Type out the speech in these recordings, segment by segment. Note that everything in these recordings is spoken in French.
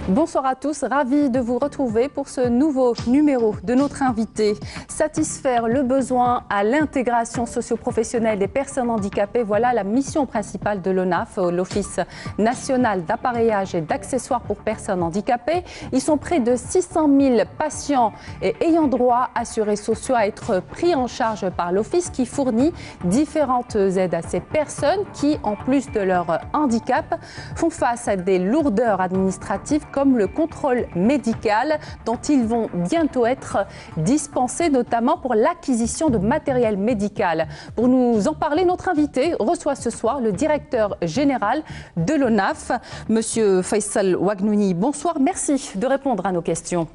Bonsoir à tous, ravi de vous retrouver pour ce nouveau numéro de notre invité. Satisfaire le besoin à l'intégration socio-professionnelle des personnes handicapées, voilà la mission principale de l'ONAF, l'Office national d'appareillage et d'accessoires pour personnes handicapées. Ils sont près de 600 000 patients et ayant droit assurés sociaux à être pris en charge par l'Office qui fournit différentes aides à ces personnes qui, en plus de leur handicap, font face à des lourdeurs administratives comme le contrôle médical dont ils vont bientôt être dispensés, notamment pour l'acquisition de matériel médical. Pour nous en parler, notre invité reçoit ce soir le directeur général de l'ONAF, Monsieur Faisal Wagnouni. Bonsoir, merci de répondre à nos questions.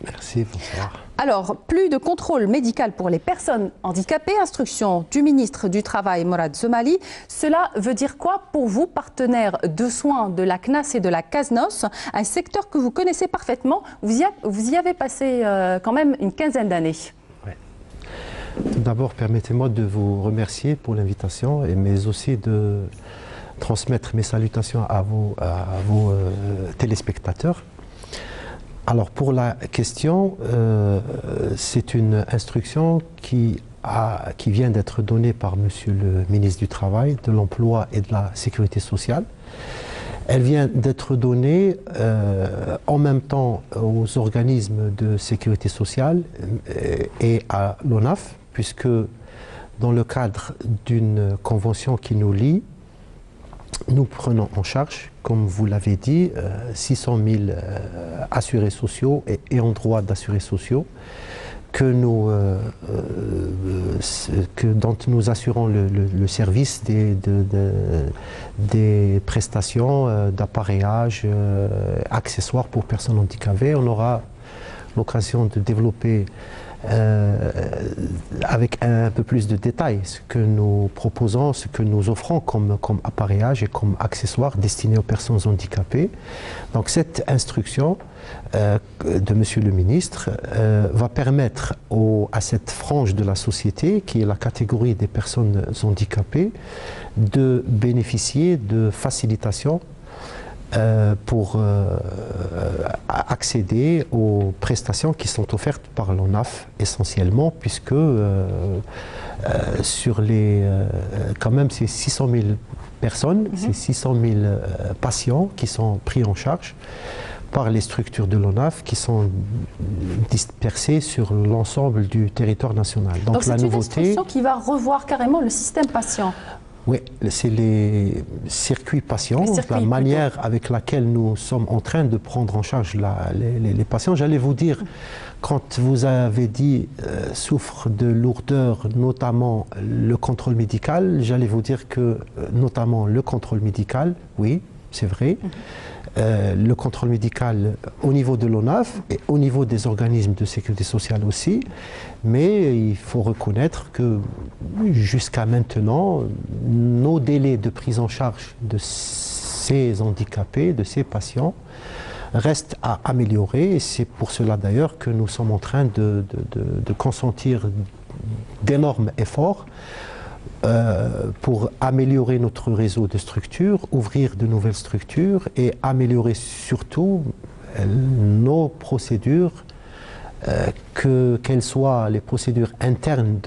Merci, bonsoir. Alors, plus de contrôle médical pour les personnes handicapées, instruction du ministre du Travail, Morad Zemali. Cela veut dire quoi pour vous, partenaires de soins de la CNAS et de la CASNOS, un secteur que vous connaissez parfaitement? Vous y avez passé quand même une quinzaine d'années. Ouais. Tout d'abord, permettez-moi de vous remercier pour l'invitation, mais aussi de transmettre mes salutations à vos téléspectateurs. Alors pour la question, c'est une instruction qui vient d'être donnée par Monsieur le ministre du Travail, de l'Emploi et de la Sécurité sociale. Elle vient d'être donnée en même temps aux organismes de sécurité sociale et à l'ONAF, puisque dans le cadre d'une convention qui nous lie, nous prenons en charge, comme vous l'avez dit, 600 000 assurés sociaux et ayant droit d'assurés sociaux dont nous assurons le service des prestations d'appareillage, accessoires pour personnes handicapées. On aura l'occasion de développer avec un peu plus de détails ce que nous proposons, ce que nous offrons comme appareillage et comme accessoires destinés aux personnes handicapées. Donc cette instruction de Monsieur le ministre va permettre à cette frange de la société, qui est la catégorie des personnes handicapées, de bénéficier de facilitations pour accéder aux prestations qui sont offertes par l'ONAF essentiellement, puisque sur quand même ces 600 000 personnes, ces 600 000 patients qui sont pris en charge par les structures de l'ONAF qui sont dispersées sur l'ensemble du territoire national. Donc c'est une instruction qui va revoir carrément le système patient. Oui, c'est les circuits patients, la manière avec laquelle nous sommes en train de prendre en charge les patients. J'allais vous dire, quand vous avez dit souffre de lourdeur, notamment le contrôle médical, j'allais vous dire que notamment le contrôle médical, oui, c'est vrai. Le contrôle médical au niveau de l'ONAF et au niveau des organismes de sécurité sociale aussi, mais il faut reconnaître que jusqu'à maintenant, nos délais de prise en charge de ces handicapés, de ces patients, restent à améliorer, et c'est pour cela d'ailleurs que nous sommes en train de consentir d'énormes efforts pour améliorer notre réseau de structures, ouvrir de nouvelles structures et améliorer surtout nos procédures, qu'elles soient les procédures internes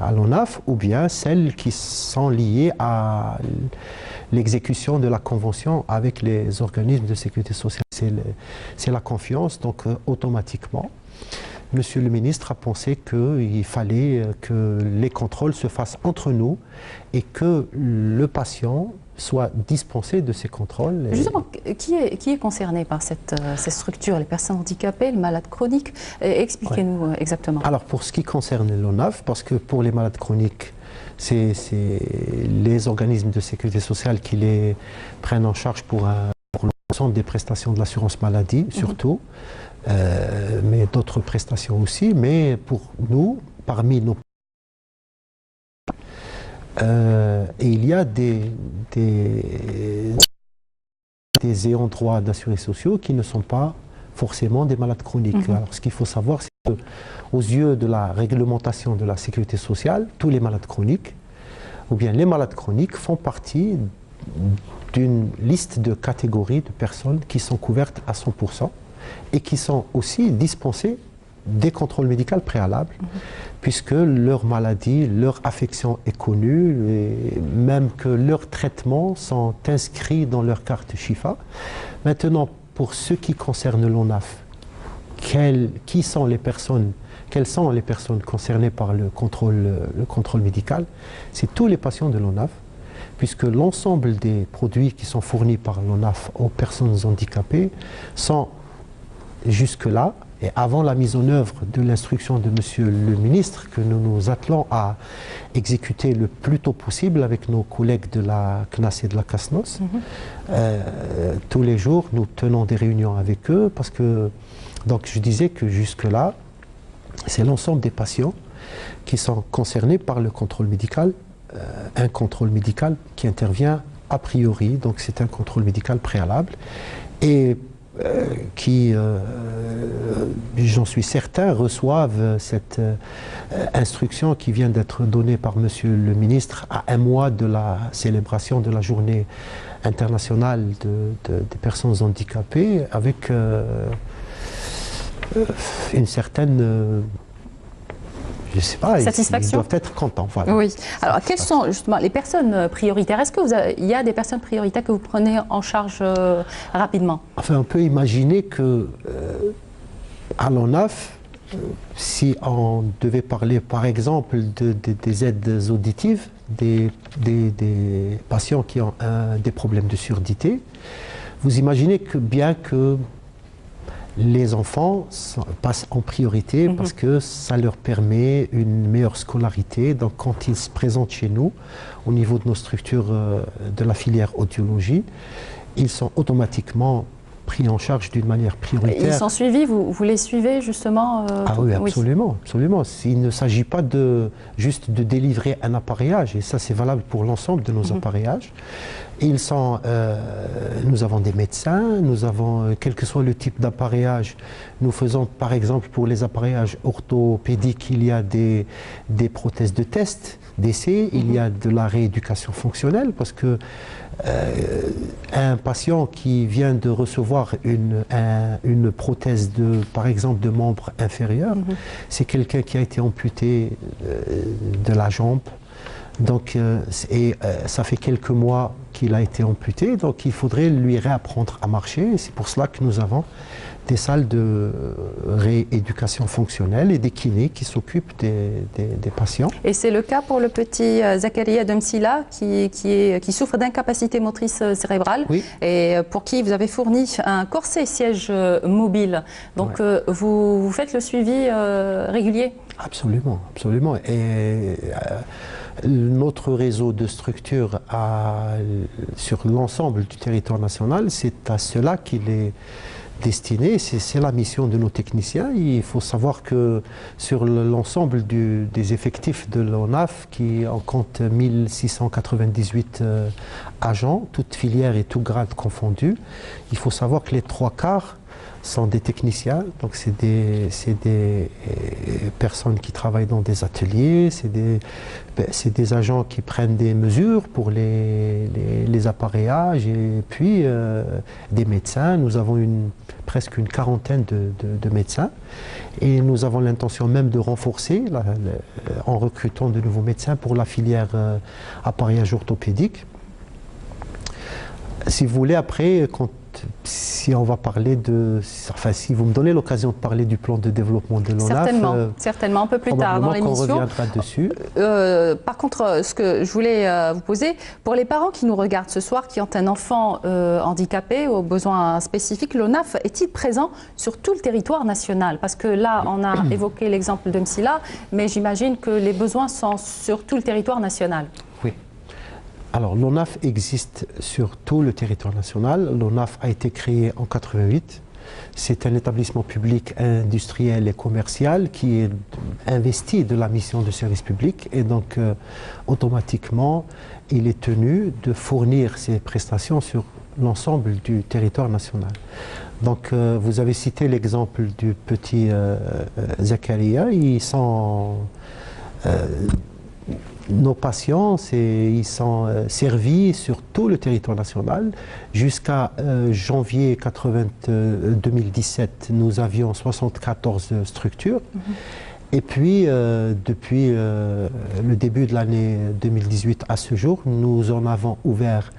à l'ONAF ou bien celles qui sont liées à l'exécution de la convention avec les organismes de sécurité sociale. C'est la confiance, donc automatiquement. Monsieur le ministre a pensé qu'il fallait que les contrôles se fassent entre nous et que le patient soit dispensé de ces contrôles. Justement, qui est concerné par ces structures? Les personnes handicapées, les malades chroniques? Expliquez-nous exactement. Alors pour ce qui concerne l'ONAF, parce que pour les malades chroniques, c'est les organismes de sécurité sociale qui les prennent en charge pour l'ensemble des prestations de l'assurance maladie, surtout. Mais d'autres prestations aussi, mais pour nous, parmi nos... il y a des ayants droit d'assurés sociaux qui ne sont pas forcément des malades chroniques. Alors, ce qu'il faut savoir, c'est qu'aux yeux de la réglementation de la sécurité sociale, tous les malades chroniques, ou bien les malades chroniques, font partie d'une liste de catégories de personnes qui sont couvertes à 100% et qui sont aussi dispensées des contrôles médicaux préalables, puisque leur maladie, leur affection est connue, et même que leurs traitements sont inscrits dans leur carte Chifa. Maintenant, pour ce qui concerne l'ONAF, quelles sont les personnes concernées par le contrôle médical? C'est tous les patients de l'ONAF, puisque l'ensemble des produits qui sont fournis par l'ONAF aux personnes handicapées sont jusque-là, et avant la mise en œuvre de l'instruction de Monsieur le ministre, que nous nous attelons à exécuter le plus tôt possible avec nos collègues de la CNAS et de la CASNOS. Tous les jours, nous tenons des réunions avec eux, parce que, donc je disais que jusque-là, c'est l'ensemble des patients qui sont concernés par le contrôle médical, un contrôle médical qui intervient a priori, donc c'est un contrôle médical préalable, et qui, j'en suis certain, reçoivent cette instruction qui vient d'être donnée par Monsieur le ministre à un mois de la célébration de la journée internationale des personnes handicapées, avec une certaine... je ne sais pas, satisfaction. Ils doivent être contents. Voilà. Oui. Alors, quelles sont justement les personnes prioritaires? Est-ce qu'il y a des personnes prioritaires que vous prenez en charge rapidement? Enfin, on peut imaginer que à l'ONAF, si on devait parler par exemple des aides auditives, des patients qui ont des problèmes de surdité, vous imaginez que bien que les enfants passent en priorité parce que ça leur permet une meilleure scolarité. Donc quand ils se présentent chez nous, au niveau de nos structures de la filière audiologie, ils sont automatiquement pris en charge d'une manière prioritaire. Ils sont suivis, vous les suivez justement Ah oui, absolument, absolument. Il ne s'agit pas juste de délivrer un appareillage, et ça c'est valable pour l'ensemble de nos appareillages. Ils sont, nous avons des médecins, nous avons, quel que soit le type d'appareillage, nous faisons par exemple pour les appareillages orthopédiques, il y a des prothèses de test, d'essai, il y a de la rééducation fonctionnelle, parce que un patient qui vient de recevoir une prothèse par exemple de membre inférieur, c'est quelqu'un qui a été amputé de la jambe. Donc, ça fait quelques mois qu'il a été amputé, donc il faudrait lui réapprendre à marcher. C'est pour cela que nous avons des salles de rééducation fonctionnelle et des kinés qui s'occupent des patients. Et c'est le cas pour le petit Zakaria Demsila qui souffre d'incapacité motrice cérébrale, oui, et pour qui vous avez fourni un corset siège mobile. Donc vous faites le suivi régulier? Absolument, absolument. Et notre réseau de structures sur l'ensemble du territoire national, c'est à cela qu'il est destiné. C'est la mission de nos techniciens. Il faut savoir que sur l'ensemble des effectifs de l'ONAF, qui en compte 1698 agents, toutes filières et tous grades confondus, il faut savoir que les 3/4 sont des techniciens, donc c'est des personnes qui travaillent dans des ateliers, c'est des agents qui prennent des mesures pour les appareillages, et puis des médecins. Nous avons presque une quarantaine de médecins, et nous avons l'intention même de renforcer en recrutant de nouveaux médecins pour la filière appareillage orthopédique. Si vous voulez, après, si on va parler si vous me donnez l'occasion de parler du plan de développement de l'ONAF, certainement un peu plus tard dans l'émission. On reviendra dessus. Par contre, ce que je voulais vous poser, pour les parents qui nous regardent ce soir, qui ont un enfant handicapé aux besoins spécifiques, l'ONAF est-il présent sur tout le territoire national? Parce que là, on a évoqué l'exemple de Msila, mais j'imagine que les besoins sont sur tout le territoire national. Oui. Alors, l'ONAF existe sur tout le territoire national. L'ONAF a été créé en 1988. C'est un établissement public industriel et commercial qui est investi de la mission de service public, et donc automatiquement, il est tenu de fournir ses prestations sur l'ensemble du territoire national. Donc, vous avez cité l'exemple du petit Zakaria. nos patients, ils sont servis sur tout le territoire national. Jusqu'à janvier 2017, nous avions 74 structures. Et puis, depuis le début de l'année 2018 à ce jour, nous en avons ouvert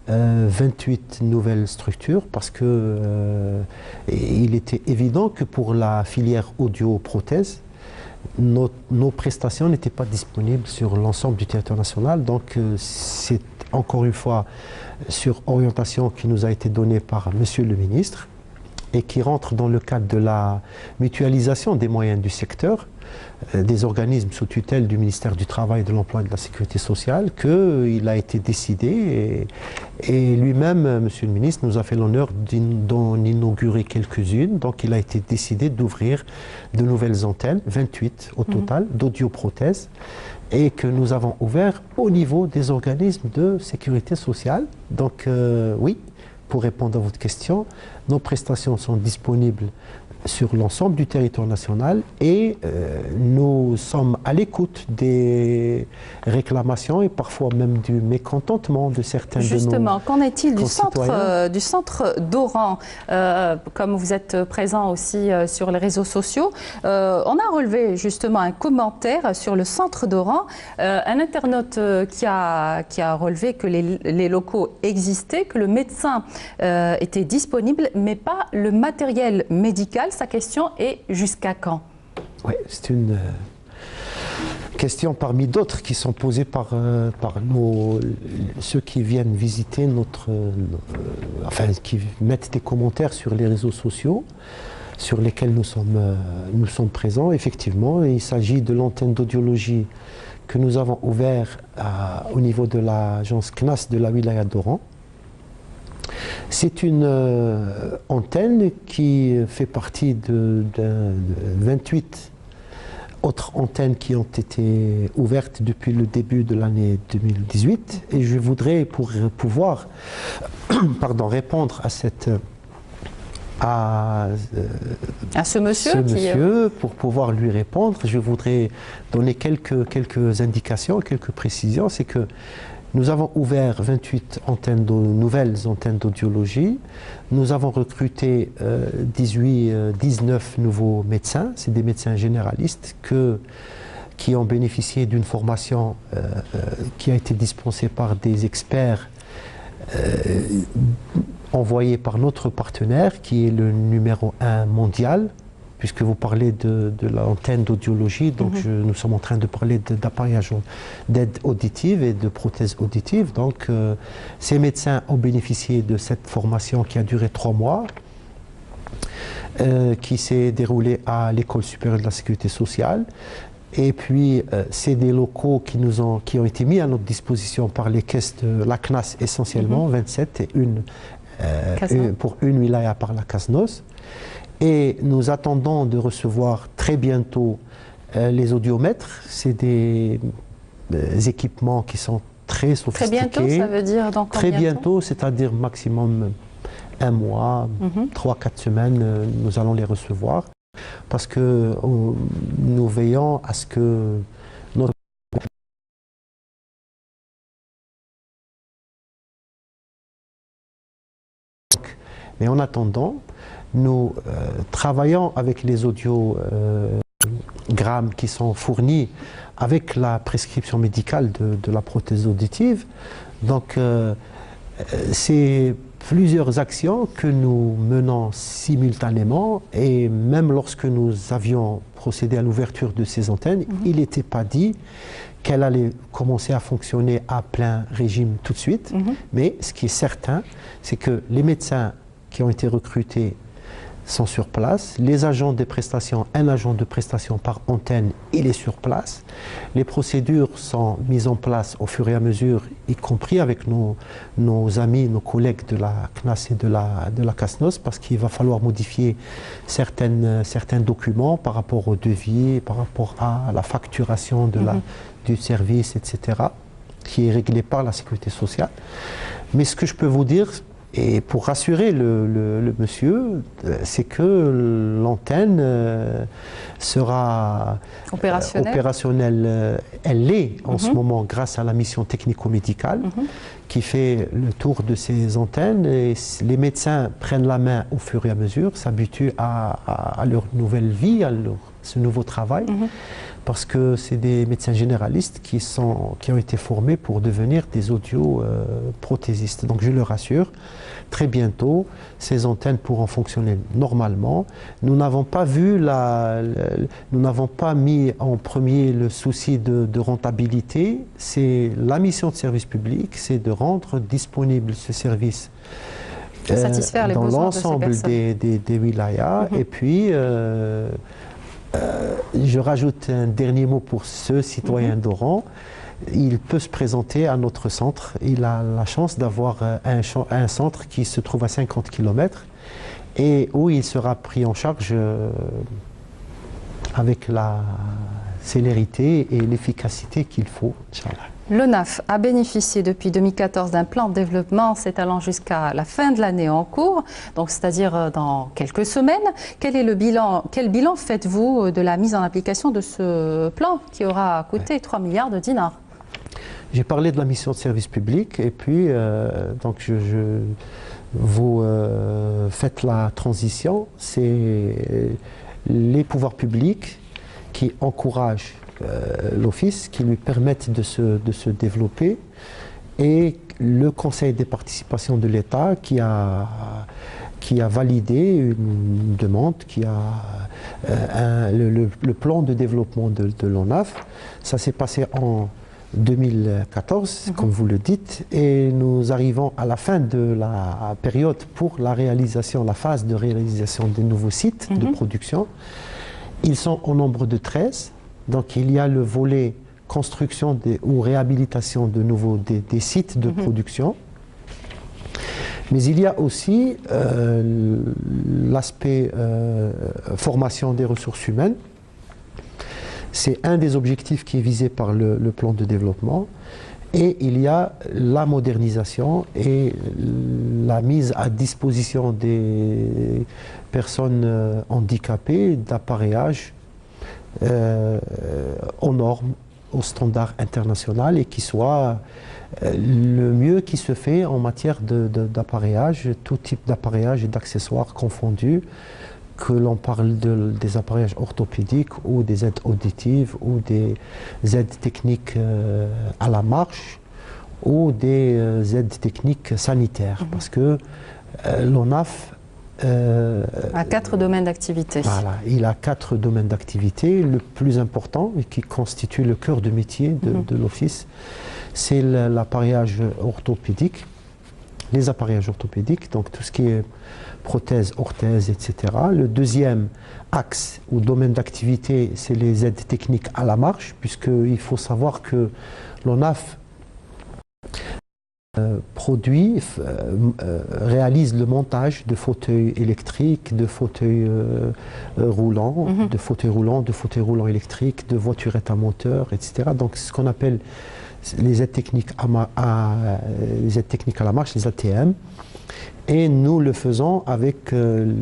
28 nouvelles structures parce que il était évident que pour la filière audio-prothèse, nos prestations n'étaient pas disponibles sur l'ensemble du territoire national. Donc c'est encore une fois sur orientation qui nous a été donnée par Monsieur le ministre et qui rentre dans le cadre de la mutualisation des moyens du secteur, des organismes sous tutelle du ministère du Travail, de l'Emploi et de la Sécurité sociale, qu'il a été décidé et lui-même, Monsieur le ministre, nous a fait l'honneur d'en inaugurer quelques-unes. Donc il a été décidé d'ouvrir de nouvelles antennes, 28 au total, d'audioprothèses, et que nous avons ouvert au niveau des organismes de sécurité sociale. Donc oui, pour répondre à votre question, nos prestations sont disponibles sur l'ensemble du territoire national et nous sommes à l'écoute des réclamations et parfois même du mécontentement de certains de nos concitoyens. Justement, qu'en est-il du centre d'Oran? Comme vous êtes présent aussi sur les réseaux sociaux, on a relevé justement un commentaire sur le centre d'Oran, un internaute qui a relevé que les locaux existaient, que le médecin était disponible, mais pas le matériel médical. Sa question est jusqu'à quand? Oui, c'est une question parmi d'autres qui sont posées par ceux qui viennent visiter enfin, qui mettent des commentaires sur les réseaux sociaux sur lesquels nous sommes présents. Effectivement, il s'agit de l'antenne d'audiologie que nous avons ouverte au niveau de l'agence CNAS de la wilaya d'Oran. C'est une antenne qui fait partie de 28 autres antennes qui ont été ouvertes depuis le début de l'année 2018. Et je voudrais, pour pouvoir répondre à ce monsieur, pour pouvoir lui répondre, je voudrais donner quelques indications, quelques précisions. C'est que nous avons ouvert 28 nouvelles antennes d'audiologie. Nous avons recruté 19 nouveaux médecins. C'est des médecins généralistes qui ont bénéficié d'une formation qui a été dispensée par des experts envoyés par notre partenaire, qui est le numéro 1 mondial. Puisque vous parlez de l'antenne d'audiologie, donc nous sommes en train de parler d'appareillage d'aide auditive et de prothèses auditives. Donc ces médecins ont bénéficié de cette formation qui a duré 3 mois, qui s'est déroulée à l'École supérieure de la sécurité sociale. Et puis c'est des locaux qui ont été mis à notre disposition par les caisses de la CNAS essentiellement, 27 et pour une wilaya par la CASNOS. Et nous attendons de recevoir très bientôt les audiomètres. C'est des équipements qui sont très sophistiqués. Très bientôt, ça veut dire dans combien de temps? Très bientôt, c'est-à-dire maximum 1 mois, 3-4 semaines, nous allons les recevoir. Parce que nous veillons à ce que notre... Mais en attendant, nous travaillons avec les audiogrammes qui sont fournis avec la prescription médicale de la prothèse auditive. Donc, c'est plusieurs actions que nous menons simultanément et même lorsque nous avions procédé à l'ouverture de ces antennes, il n'était pas dit qu'elle allait commencer à fonctionner à plein régime tout de suite. Mais ce qui est certain, c'est que les médecins qui ont été recrutés sont sur place, les agents de prestation, un agent de prestation par antenne, il est sur place. Les procédures sont mises en place au fur et à mesure, y compris avec nos amis, nos collègues de la CNAS et de la CASNOS, parce qu'il va falloir modifier certains documents par rapport au devis, par rapport à la facturation du service, etc., qui est réglé par la sécurité sociale. Mais ce que je peux vous dire, Et pour rassurer le monsieur, c'est que l'antenne sera opérationnelle. Elle l'est en ce moment grâce à la mission technico-médicale qui fait le tour de ces antennes. Et les médecins prennent la main au fur et à mesure, s'habituent à leur nouvelle vie, ce nouveau travail. Parce que c'est des médecins généralistes qui ont été formés pour devenir des audioprothésistes. Donc je le rassure, très bientôt, ces antennes pourront fonctionner normalement. Nous n'avons pas mis en premier le souci de rentabilité. C'est la mission de service public, c'est de rendre disponible ce service satisfaire les dans besoins de ces l'ensemble des wilayas. Et puis, je rajoute un dernier mot pour ce citoyen d'Oran. Il peut se présenter à notre centre. Il a la chance d'avoir un centre qui se trouve à 50 km et où il sera pris en charge avec la célérité et l'efficacité qu'il faut, Inch'Allah. L'ONAF a bénéficié depuis 2014 d'un plan de développement s'étalant jusqu'à la fin de l'année en cours, donc c'est-à-dire dans quelques semaines. Quel bilan faites-vous de la mise en application de ce plan qui aura coûté 3 milliards de dinars? J'ai parlé de la mission de service public et puis donc vous faites la transition. C'est les pouvoirs publics qui encouragent l'office, qui lui permettent de se développer, et le Conseil des participations de l'État qui a validé une demande, qui a le plan de développement de l'ONAF. Ça s'est passé en 2014, comme vous le dites, et nous arrivons à la fin de la période pour la phase de réalisation des nouveaux sites de production. Ils sont au nombre de 13. Donc il y a le volet construction ou réhabilitation de nouveaux des sites de production. Mais il y a aussi l'aspect formation des ressources humaines. C'est un des objectifs qui est visé par le plan de développement. Et il y a la modernisation et la mise à disposition des personnes handicapées d'appareillage aux normes, aux standards internationaux, et qui soit le mieux qui se fait en matière d'appareillage, tout type d'appareillage et d'accessoires confondus, que l'on parle des apparaîllages orthopédiques ou des aides auditives ou des aides techniques à la marche ou des aides techniques sanitaires. Parce que l'ONAF à 4 domaines d'activité. Voilà, il a 4 domaines d'activité. Le plus important, et qui constitue le cœur de métier de l'office, c'est l'appareillage orthopédique, les appareillages orthopédiques, donc tout ce qui est prothèses, orthèses, etc. Le deuxième axe ou domaine d'activité, c'est les aides techniques à la marche, puisqu'il faut savoir que l'ONAF réalise le montage de fauteuils électriques, de fauteuils roulants, de fauteuils roulants électriques, de voiturettes à moteur, etc. Donc ce qu'on appelle les aides techniques à la marche, les ATM. Et nous le faisons avec un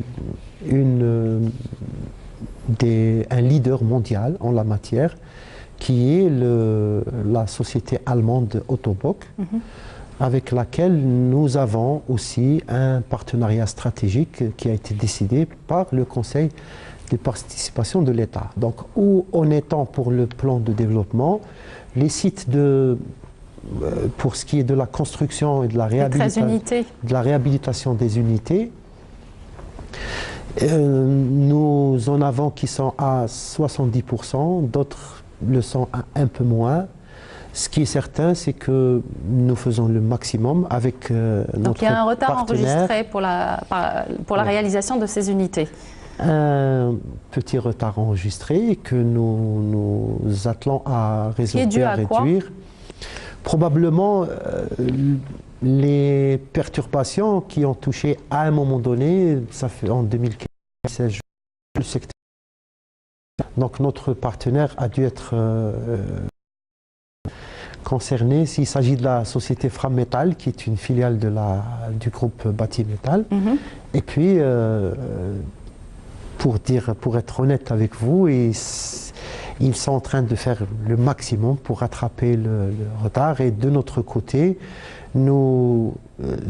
leader mondial en la matière, qui est la société allemande Ottobock, avec laquelle nous avons aussi un partenariat stratégique qui a été décidé par le Conseil des participations de l'État. Donc, où en étant pour le plan de développement, les sites pour ce qui est de la construction et de la réhabilitation des unités, nous en avons qui sont à 70%, d'autres le sont à un peu moins. Ce qui est certain, c'est que nous faisons le maximum avec notre partenaire. Donc il y a un retard enregistré pour la réalisation de ces unités. Un petit retard enregistré que nous attelons à résorber, à réduire. Probablement les perturbations qui ont touché à un moment donné, ça fait en 2015, le secteur. Donc notre partenaire a dû être concernés, s'il s'agit de la société Frammetal, qui est une filiale du groupe Batimétal. Et puis, pour être honnête avec vous, ils sont en train de faire le maximum pour rattraper le retard. Et de notre côté, nous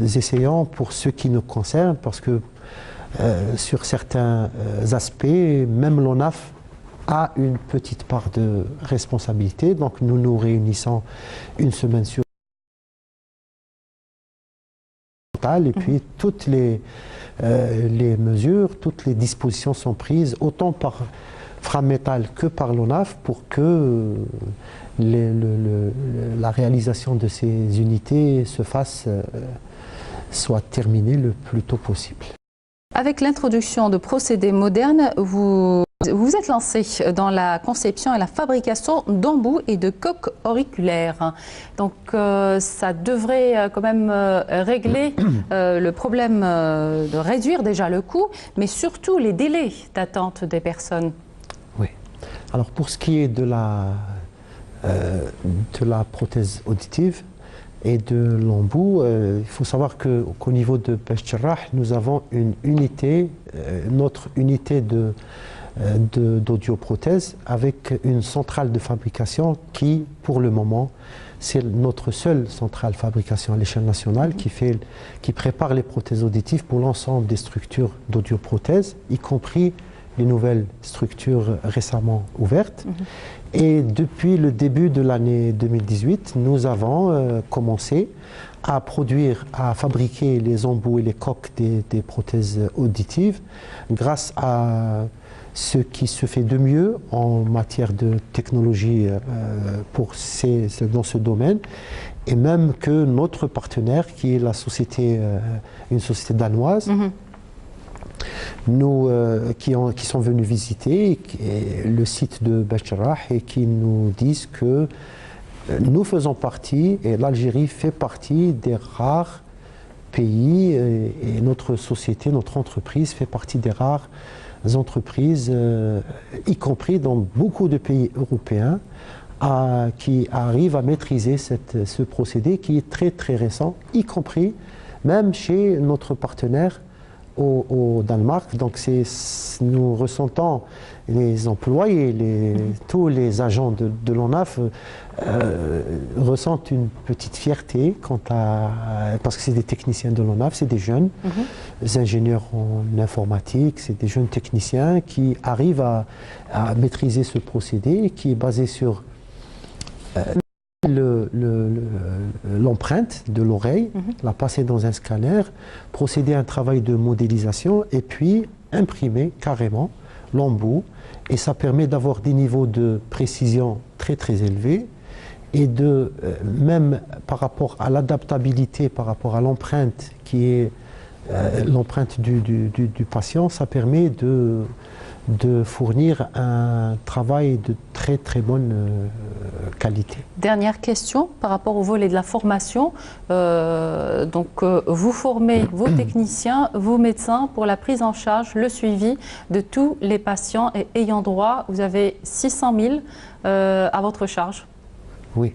essayons, pour ce qui nous concerne, parce que sur certains aspects, même l'ONAF a une petite part de responsabilité. Donc nous nous réunissons une semaine sur et puis toutes les mesures, toutes les dispositions sont prises, autant par Frammetal que par l'ONAF, pour que la réalisation de ces unités soit terminée le plus tôt possible. Avec l'introduction de procédés modernes, vous vous êtes lancé dans la conception et la fabrication d'embouts et de coques auriculaires. Donc ça devrait quand même régler le problème de réduire déjà le coût, mais surtout les délais d'attente des personnes. Oui. Alors pour ce qui est de la prothèse auditive et de l'embout, il faut savoir qu'au niveau de Bech Jarrah, nous avons une unité, notre unité d'audioprothèse avec une centrale de fabrication qui, pour le moment, c'est notre seule centrale de fabrication à l'échelle nationale qui prépare les prothèses auditives pour l'ensemble des structures d'audioprothèse, y compris les nouvelles structures récemment ouvertes. Et depuis le début de l'année 2018, nous avons commencé à fabriquer les embouts et les coques des prothèses auditives grâce à ce qui se fait de mieux en matière de technologie dans ce domaine, et même que notre partenaire, qui est une société danoise, qui sont venus visiter le site de Bech Jarrah et qui nous disent que nous faisons partie, et l'Algérie fait partie des rares pays, et notre société, notre entreprise fait partie des rares entreprises, y compris dans beaucoup de pays européens, qui arrivent à maîtriser ce procédé qui est très très récent, y compris même chez notre partenaire au Danemark. Donc nous ressentons, les employés, tous les agents de l'ONAF ressentent une petite fierté parce que c'est des techniciens de l'ONAF, c'est des jeunes ingénieurs en informatique, c'est des jeunes techniciens qui arrivent à maîtriser ce procédé qui est basé sur l'empreinte de l'oreille, la passer dans un scanner, procéder à un travail de modélisation et puis imprimer carrément l'embout. Et ça permet d'avoir des niveaux de précision très très élevés et même par rapport à l'adaptabilité, par rapport à l'empreinte qui est l'empreinte du patient, ça permet de fournir un travail de très très bonne qualité. Dernière question par rapport au volet de la formation. Vous formez vos techniciens, vos médecins pour la prise en charge, le suivi de tous les patients et ayant droit. Vous avez 600 000 à votre charge. Oui.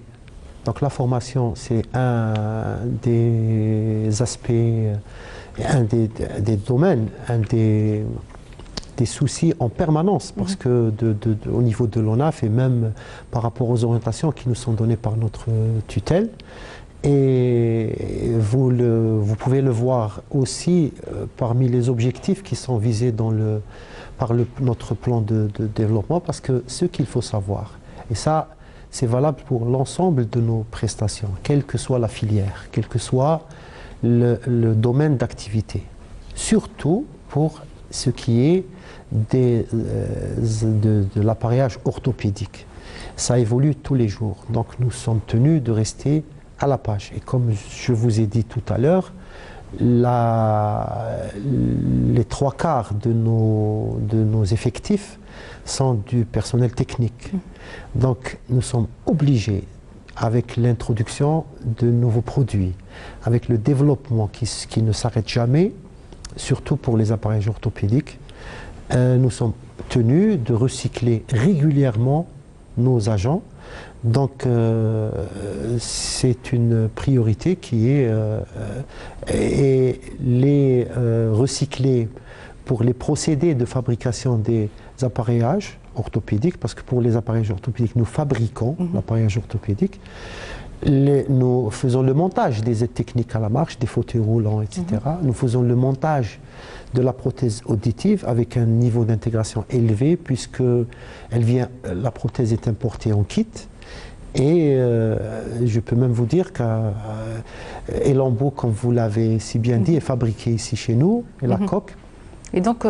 Donc la formation, c'est un des aspects, un des domaines, un des soucis en permanence, parce que au niveau de l'ONAF et même par rapport aux orientations qui nous sont données par notre tutelle, et vous pouvez le voir aussi parmi les objectifs qui sont visés par notre plan de développement, parce que ce qu'il faut savoir, et ça c'est valable pour l'ensemble de nos prestations, quelle que soit la filière, quel que soit le domaine d'activité, surtout pour ce qui est de l'appareillage orthopédique. Ça évolue tous les jours, donc nous sommes tenus de rester à la page. Et comme je vous ai dit tout à l'heure, les 3/4 de nos effectifs sont du personnel technique. Donc nous sommes obligés, avec l'introduction de nouveaux produits, avec le développement qui ne s'arrête jamais, surtout pour les appareillages orthopédiques, nous sommes tenus de recycler régulièrement nos agents. Donc c'est une priorité qui est et les recycler pour les procédés de fabrication des appareillages orthopédiques, parce que pour les appareillages orthopédiques, nous fabriquons l'appareillage orthopédique. Nous faisons le montage des aides techniques à la marche, des fauteuils roulants, etc. Nous faisons le montage de la prothèse auditive avec un niveau d'intégration élevé, puisque la prothèse est importée en kit. Et je peux même vous dire qu'Elambeau, comme vous l'avez si bien dit, est fabriqué ici chez nous, et la coque. Et donc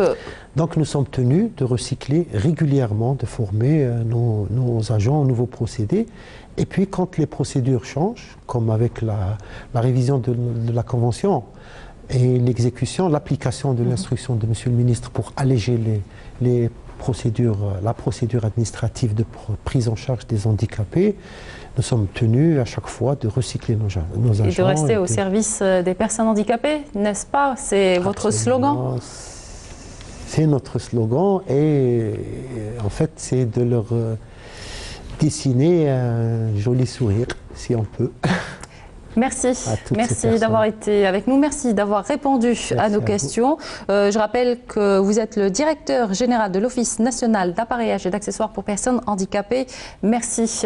nous sommes tenus de recycler régulièrement, de former nos agents aux nouveaux procédés. Et puis quand les procédures changent, comme avec la révision de la Convention et l'exécution, l'application de l'instruction de Monsieur le Ministre pour alléger la procédure administrative de prise en charge des handicapés, nous sommes tenus à chaque fois de recycler nos agents. Et de rester au service des personnes handicapées, n'est-ce pas? C'est votre slogan? C'est notre slogan et en fait c'est de leur dessiner un joli sourire, si on peut. Merci d'avoir été avec nous, merci d'avoir répondu à nos questions. Je rappelle que vous êtes le directeur général de l'Office national d'appareillage et d'accessoires pour personnes handicapées. Merci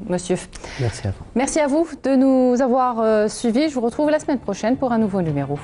monsieur. Merci à vous. Merci à vous de nous avoir suivis. Je vous retrouve la semaine prochaine pour un nouveau numéro.